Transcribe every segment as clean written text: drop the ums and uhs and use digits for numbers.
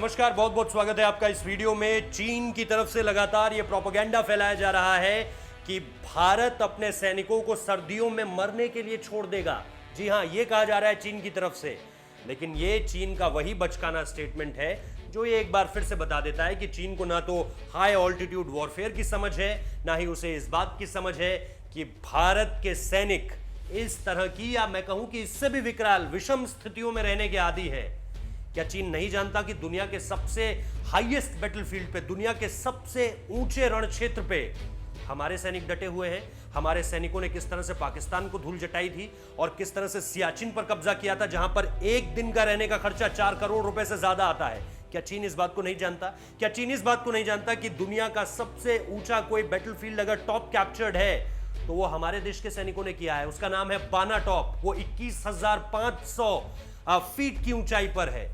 नमस्कार, बहुत बहुत स्वागत है आपका इस वीडियो में। चीन की तरफ से लगातार ये प्रोपेगेंडा फैलाया जा रहा है कि भारत अपने सैनिकों को सर्दियों में मरने के लिए छोड़ देगा। जी हां, ये कहा जा रहा है चीन की तरफ से। लेकिन ये चीन का वही बचकाना स्टेटमेंट है जो ये एक बार फिर से बता देता है कि चीन को ना तो हाई ऑल्टीट्यूड वॉरफेयर की समझ है, ना ही उसे इस बात की समझ है कि भारत के सैनिक इस तरह की, या मैं कहूं कि इससे भी विकराल विषम स्थितियों में रहने के आदी है। क्या चीन नहीं जानता कि दुनिया के सबसे हाईएस्ट बैटलफील्ड पे, दुनिया के सबसे ऊंचे रण क्षेत्र पे हमारे सैनिक डटे हुए हैं? हमारे सैनिकों ने किस तरह से पाकिस्तान को धूल जटाई थी और किस तरह से सियाचिन पर कब्जा किया था, जहां पर एक दिन का रहने का खर्चा 4 करोड़ रुपए से ज्यादा आता है। क्या चीन इस बात को नहीं जानता? क्या चीन इस बात को नहीं जानता कि दुनिया का सबसे ऊंचा कोई बैटलफील्ड अगर टॉप कैप्चर्ड है तो वो हमारे देश के सैनिकों ने किया है? उसका नाम है बाना टॉप। वो 21,500 फीट की ऊंचाई पर है।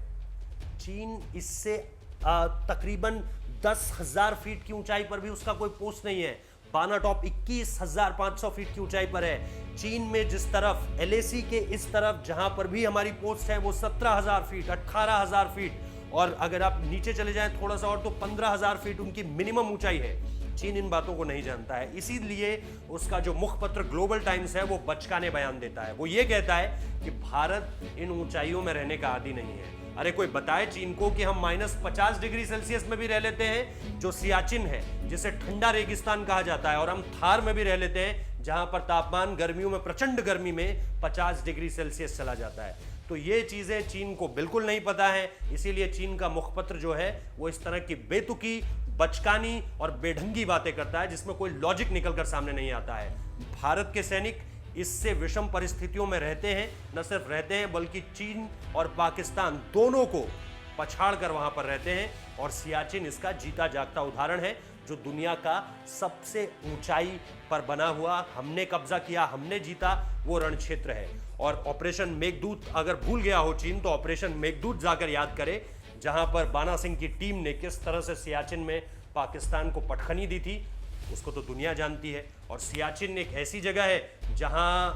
चीन इससे तकरीबन 10,000 फीट की ऊंचाई पर भी उसका कोई पोस्ट नहीं है। बाना टॉप 21,500 फीट की ऊंचाई पर है। चीन में जिस तरफ एलएसी के इस तरफ जहां पर भी हमारी पोस्ट है वो 17,000 फीट, 18,000 फीट, और अगर आप नीचे चले जाएं थोड़ा सा और तो 15,000 फीट उनकी मिनिमम ऊंचाई है। चीन इन बातों को नहीं जानता है, इसीलिए उसका जो मुखपत्र ग्लोबल टाइम्स है वो बचकाने बयान देता है। वो ये कहता है कि भारत इन ऊंचाइयों में रहने का आदी नहीं है। अरे कोई बताए चीन को कि हम -50 डिग्री सेल्सियस में भी रह लेते हैं, जो सियाचिन है, जिसे ठंडा रेगिस्तान कहा जाता है, और हम थार में भी रह लेते हैं जहां पर तापमान गर्मियों में, प्रचंड गर्मी में 50 डिग्री सेल्सियस चला जाता है। तो ये चीजें चीन को बिल्कुल नहीं पता है, इसीलिए चीन का मुखपत्र जो है वो इस तरह की बेतुकी, बचकानी और बेढंगी बातें करता है जिसमें कोई लॉजिक निकलकर सामने नहीं आता है। भारत के सैनिक इससे विषम परिस्थितियों में रहते हैं, न सिर्फ रहते हैं बल्कि चीन और पाकिस्तान दोनों को पछाड़ कर वहां पर रहते हैं, और सियाचिन इसका जीता जागता उदाहरण है, जो दुनिया का सबसे ऊंचाई पर बना हुआ, हमने कब्जा किया, हमने जीता, वो रण क्षेत्र है। और ऑपरेशन मेघदूत अगर भूल गया हो चीन तो ऑपरेशन मेघदूत जाकर याद करे, जहां पर बाना सिंह की टीम ने किस तरह से सियाचिन में पाकिस्तान को पटखनी दी थी, उसको तो दुनिया जानती है। और सियाचिन एक ऐसी जगह है जहां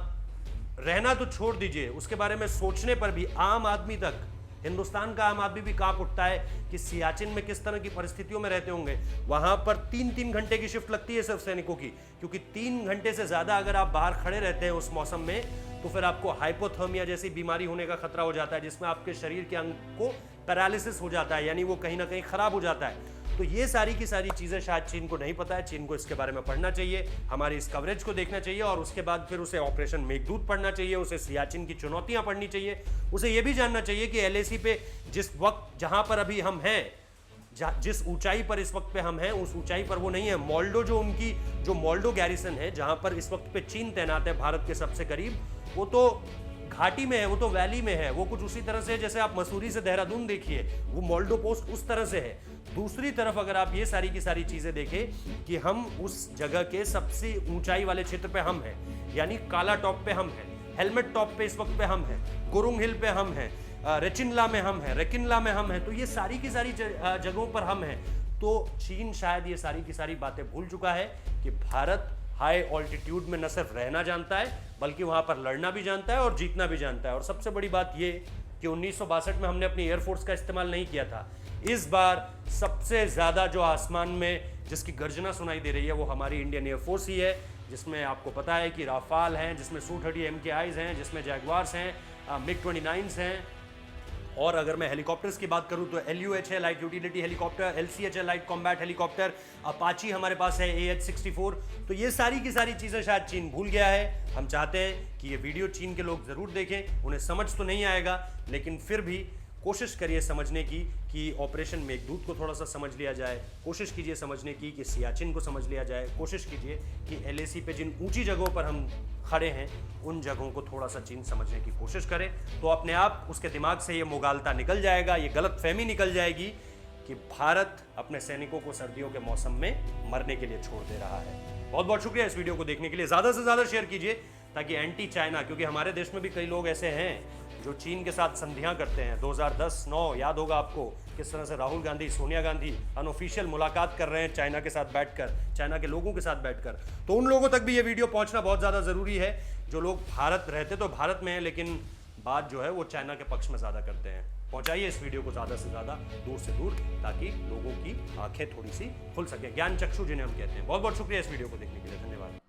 रहना तो छोड़ दीजिए, उसके बारे में सोचने पर भी आम आदमी तक, हिंदुस्तान का आम आदमी भी कांप उठता है कि सियाचिन में किस तरह की परिस्थितियों में रहते होंगे। वहां पर 3-3 घंटे की शिफ्ट लगती है सिर्फ सैनिकों की, क्योंकि 3 घंटे से ज्यादा अगर आप बाहर खड़े रहते हैं उस मौसम में तो फिर आपको हाइपोथर्मिया जैसी बीमारी होने का खतरा हो जाता है, जिसमें आपके शरीर के अंग को पैरालिसिस हो जाता है, यानी वो कहीं ना कहीं खराब हो जाता है। तो ये सारी की सारी चीजें शायद चीन को नहीं पता है। चीन को इसके बारे में पढ़ना चाहिए, हमारी इस कवरेज को देखना चाहिए, और उसके बाद फिर उसे ऑपरेशन मेघदूत पढ़ना चाहिए, उसे सियाचिन की चुनौतियां पढ़नी चाहिए, उसे यह भी जानना चाहिए कि एलएसी पे जिस वक्त, जहां पर अभी हम हैं, जिस ऊंचाई पर इस वक्त पे हम हैं, उस ऊंचाई पर वो नहीं है। मोल्डो, जो मोल्डो गैरिसन है, जहां पर इस वक्त पे चीन तैनात है भारत के सबसे करीब, वो तो घाटी में है, वो तो वैली में है। वो कुछ उसी तरह से जैसे आप मसूरी से देहरादून देखिए, वो मोल्डो पोस्ट उस तरह से है। दूसरी तरफ अगर आप ये सारी की सारी चीजें देखें कि हम उस जगह के सबसे ऊंचाई वाले क्षेत्र पे हम हैं, यानी काला टॉप पे हम हैं, हेलमेट टॉप पे इस वक्त पे हम हैं, गुरुंग हिल पे हम हैं, रेचिनला में हम हैं, रेकिनला में हम हैं, तो ये सारी की सारी जगहों पर हम हैं। तो चीन शायद ये सारी की सारी बातें भूल चुका है कि भारत हाई ऑल्टीट्यूड में न सिर्फ रहना जानता है बल्कि वहां पर लड़ना भी जानता है और जीतना भी जानता है। और सबसे बड़ी बात ये कि 1962 में हमने अपनी एयरफोर्स का इस्तेमाल नहीं किया था। इस बार सबसे ज्यादा जो आसमान में जिसकी गर्जना सुनाई दे रही है वो हमारी इंडियन एयरफोर्स ही है, जिसमें आपको पता है कि राफाल हैं, जिसमें Su-30 MKIs हैं, जिसमें जैगवार्स हैं, MiG-29s हैं, और अगर मैं हेलीकॉप्टर्स की बात करूं तो LUH है, लाइट यूटिलिटी हेलीकॉप्टर, LCH है, लाइट कॉम्बैट हेलीकॉप्टर, अपाची हमारे पास है, AH-64। तो ये सारी की सारी चीज़ें शायद चीन भूल गया है। हम चाहते हैं कि ये वीडियो चीन के लोग ज़रूर देखें, उन्हें समझ तो नहीं आएगा लेकिन फिर भी कोशिश करिए समझने की कि ऑपरेशन मेघदूत को थोड़ा सा समझ लिया जाए, कोशिश कीजिए समझने की कि सियाचिन को समझ लिया जाए, कोशिश कीजिए कि एलएसी पे जिन ऊंची जगहों पर हम खड़े हैं उन जगहों को थोड़ा सा चीन समझने की कोशिश करें, तो अपने आप उसके दिमाग से ये मुगालता निकल जाएगा, ये गलतफहमी निकल जाएगी कि भारत अपने सैनिकों को सर्दियों के मौसम में मरने के लिए छोड़ दे रहा है। बहुत बहुत शुक्रिया इस वीडियो को देखने के लिए। ज़्यादा से ज़्यादा शेयर कीजिए ताकि एंटी चाइना, क्योंकि हमारे देश में भी कई लोग ऐसे हैं जो चीन के साथ संधियां करते हैं। 2010-9 याद होगा आपको, किस तरह से राहुल गांधी, सोनिया गांधी अनऑफिशियल मुलाकात कर रहे हैं चाइना के साथ बैठकर, चाइना के लोगों के साथ बैठकर। तो उन लोगों तक भी ये वीडियो पहुंचना बहुत ज़्यादा ज़रूरी है जो लोग भारत रहते तो भारत में हैं लेकिन बात जो है वो चाइना के पक्ष में ज़्यादा करते हैं। पहुंचाइए इस वीडियो को ज़्यादा से ज़्यादा, दूर से दूर, ताकि लोगों की आंखें थोड़ी सी खुल सके, ज्ञान चक्षु जिन्हें हम कहते हैं। बहुत बहुत शुक्रिया इस वीडियो को देखने के लिए, धन्यवाद।